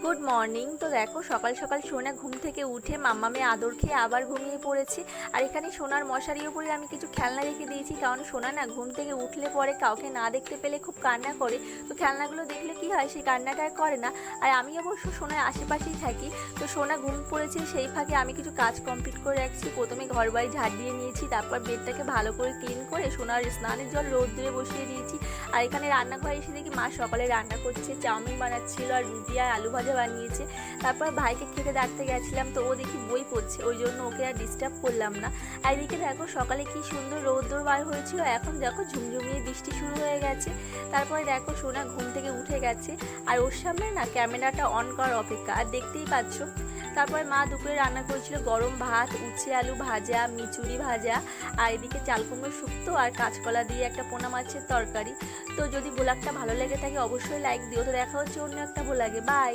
Good morning. তো দেখো সকাল সকাল সোনা ঘুম থেকে উঠে মাম্মামে আদর খেয়ে আবার ঘুমিয়ে পড়েছে। আর এখানে সোনার মশারির উপরে আমি কিছু খেলনা রেখে দিয়েছি, কারণ সোনা না ঘুম থেকে উঠলে পরে কাউকে না দেখতে পেলে খুব কান্না করে। তো খেলনাগুলো দেখলে কি হয়, সেই কান্নাটা আর করে না। আর আমি অবশ্য সোনার আশেপাশেই থাকি। তো সোনা ঘুম পড়েছে, সেই ফাঁকে আমি কিছু কাজ কমপ্লিট করে রাখছি। প্রথমে ঘর বাড়ি ঝাড় দিয়ে নিয়েছি, তারপর বেডটাকে ভালো করে ক্লিন করে সোনার স্নানের জল রোদ্দুরে বসিয়ে দিয়েছি। আর এখানে রান্নাঘরে এসে দেখি মা সকালে রান্না করছে, চাউমিন বানাচ্ছিল আর রুটি আর আলু ভাজা বানিয়েছে। তারপর ভাইকে খেতে ডাকতে গেছিলাম, তো ও দেখি বই পড়ছে, ওই জন্য ওকে আর ডিস্টার্ব করলাম না। আর এদিকে দেখো সকালে কি সুন্দর রৌদ্র বার হয়েছিল, এখন দেখো ঝুমঝুমিয়ে বৃষ্টি শুরু হয়ে গেছে। তারপরে দেখো সোনা ঘুম থেকে উঠে গেছে, আর ওর সামনে না ক্যামেরাটা অন করার অপেক্ষা, আর দেখতেই পাচ্ছ। তারপর মা দুপুরে রান্না করেছিল গরম ভাত, উচ্ছে আলু ভাজা, মিচুরি ভাজা, আর এদিকে চাল কুমড়ো শুক্তো আর কাঁচকলা দিয়ে একটা পোনা মাছের তরকারি। তো যদি ব্লগটা ভালো লেগে থাকে অবশ্যই লাইক দিও। তো দেখা হচ্ছে অন্য একটা ব্লগে। বাই।